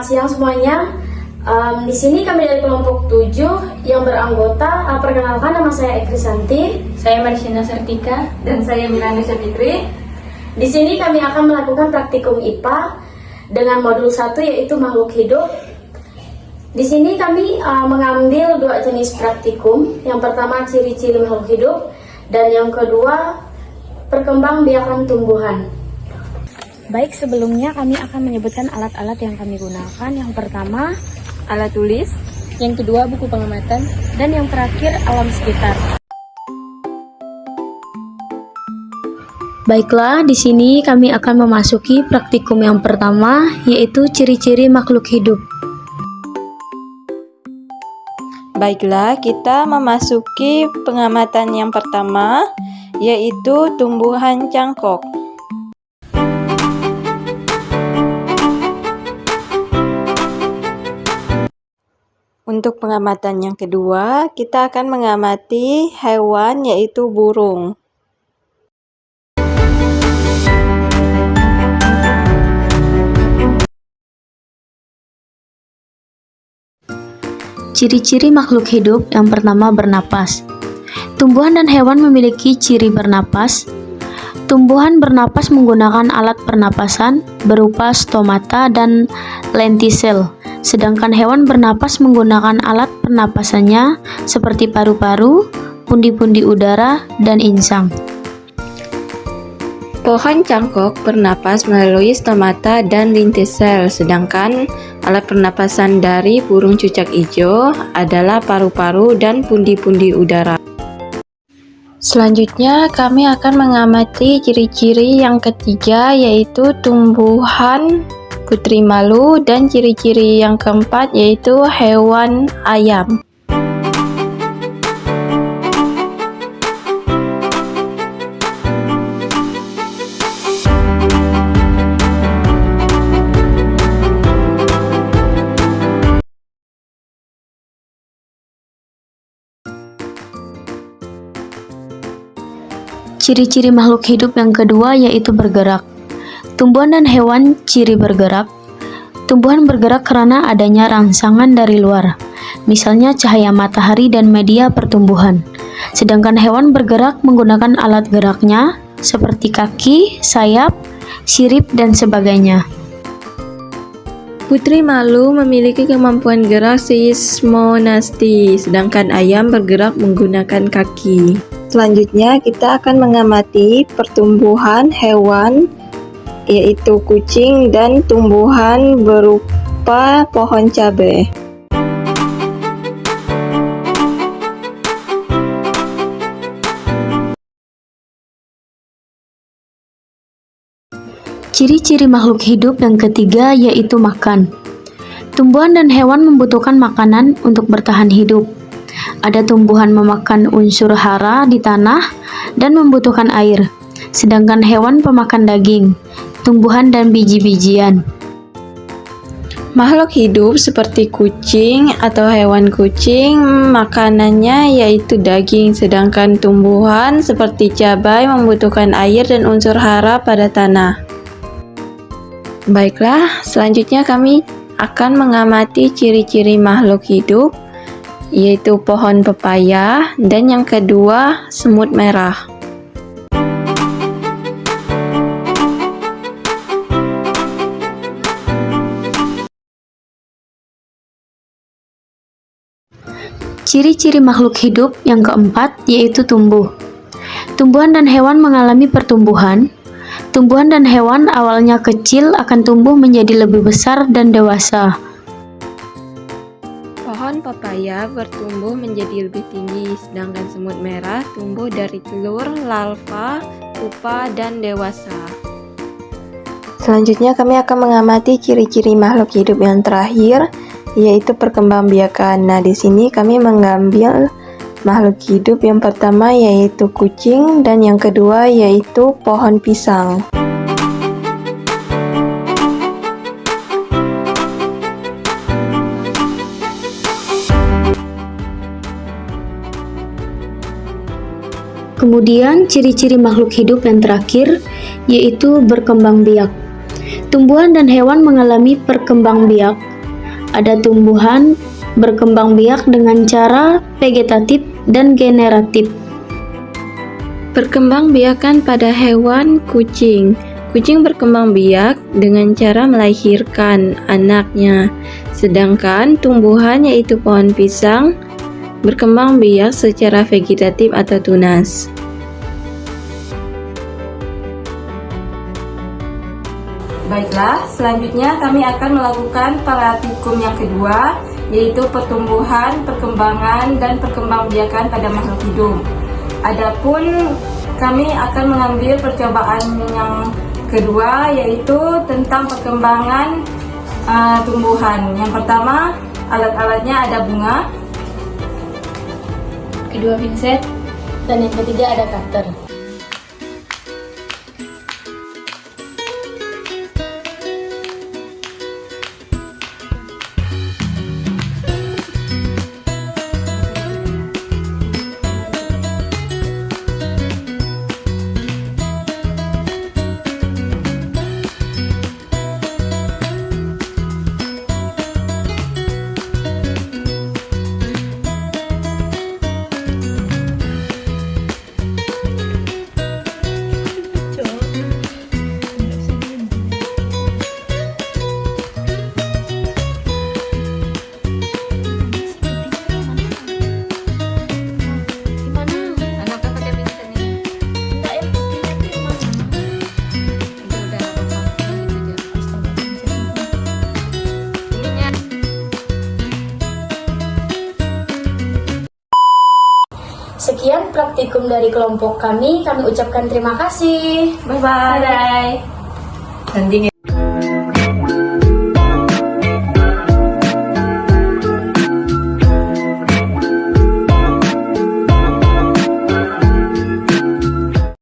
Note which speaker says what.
Speaker 1: siang semuanya. Di sini kami dari kelompok 7 yang beranggota. Perkenalkan, nama saya Ekrisanti.
Speaker 2: Saya Marisina Sertika.
Speaker 3: Dan saya Milani Fitri.
Speaker 1: Di sini kami akan melakukan praktikum IPA dengan modul 1 yaitu makhluk hidup. Di sini kami mengambil 2 jenis praktikum. Yang pertama ciri-ciri makhluk hidup dan yang kedua perkembangbiakan tumbuhan. Baik, sebelumnya kami akan menyebutkan alat-alat yang kami gunakan. Yang pertama
Speaker 2: Alat tulis. Yang kedua buku pengamatan.
Speaker 1: dan yang terakhir alam sekitar. Baiklah, di sini kami akan memasuki praktikum yang pertama, yaitu ciri-ciri makhluk hidup.
Speaker 4: Baiklah, kita memasuki pengamatan yang pertama, yaitu tumbuhan cangkok. Untuk pengamatan yang kedua, kita akan mengamati hewan, yaitu burung.
Speaker 1: Ciri-ciri makhluk hidup yang pertama bernapas. Tumbuhan dan hewan memiliki ciri bernapas. Tumbuhan bernapas menggunakan alat pernapasan berupa stomata dan lentisel, sedangkan hewan bernapas menggunakan alat pernapasannya seperti paru-paru, pundi-pundi udara, dan insang.
Speaker 4: Pohon cangkok bernapas melalui stomata dan lentisel, sedangkan alat pernapasan dari burung cucak hijau adalah paru-paru dan pundi-pundi udara. Selanjutnya, kami akan mengamati ciri-ciri yang ketiga, yaitu tumbuhan putri malu, dan ciri-ciri yang keempat yaitu hewan ayam.
Speaker 1: Ciri-ciri makhluk hidup yang kedua yaitu bergerak. Tumbuhan dan hewan ciri bergerak. Tumbuhan bergerak karena adanya rangsangan dari luar, misalnya cahaya matahari dan media pertumbuhan. Sedangkan hewan bergerak menggunakan alat geraknya seperti kaki, sayap, sirip, dan sebagainya.
Speaker 4: Putri malu memiliki kemampuan gerak seismonasti, sedangkan ayam bergerak menggunakan kaki. Selanjutnya, kita akan mengamati pertumbuhan hewan, yaitu kucing, dan tumbuhan berupa pohon cabai.
Speaker 1: Ciri-ciri makhluk hidup yang ketiga yaitu makan. Tumbuhan dan hewan membutuhkan makanan untuk bertahan hidup. Ada tumbuhan memakan unsur hara di tanah dan membutuhkan air, sedangkan hewan pemakan daging, tumbuhan, dan biji-bijian.
Speaker 4: Makhluk hidup seperti kucing atau hewan kucing, makanannya yaitu daging, sedangkan tumbuhan seperti cabai membutuhkan air dan unsur hara pada tanah. Baiklah, selanjutnya kami akan mengamati ciri-ciri makhluk hidup, yaitu pohon pepaya, dan yang kedua semut merah.
Speaker 1: Ciri-ciri makhluk hidup yang keempat yaitu tumbuh. Tumbuhan dan hewan mengalami pertumbuhan. Tumbuhan dan hewan awalnya kecil akan tumbuh menjadi lebih besar dan dewasa.
Speaker 4: Pohon pepaya bertumbuh menjadi lebih tinggi, sedangkan semut merah tumbuh dari telur, larva, pupa, dan dewasa. Selanjutnya kami akan mengamati ciri-ciri makhluk hidup yang terakhir, yaitu perkembangbiakan. Nah, di sini kami mengambil makhluk hidup yang pertama yaitu kucing dan yang kedua yaitu pohon pisang.
Speaker 1: Kemudian ciri-ciri makhluk hidup yang terakhir yaitu berkembang biak. Tumbuhan dan hewan mengalami perkembang biak ada tumbuhan berkembang biak dengan cara vegetatif dan generatif.
Speaker 4: Perkembangbiakan pada hewan kucing. Kucing berkembang biak dengan cara melahirkan anaknya, sedangkan tumbuhan yaitu pohon pisang berkembang biak secara vegetatif atau tunas.
Speaker 3: Baiklah, selanjutnya kami akan melakukan praktikum yang kedua, yaitu pertumbuhan, perkembangan, dan perkembangbiakan pada makhluk hidup. Adapun kami akan mengambil percobaan yang kedua, yaitu tentang perkembangan tumbuhan. Yang pertama, alat-alatnya ada bunga,
Speaker 2: Kedua pinset.
Speaker 1: Dan yang ketiga ada cutter. Sekian praktikum dari kelompok kami ucapkan terima kasih.
Speaker 3: bye-bye.
Speaker 2: Bye.
Speaker 3: Tanding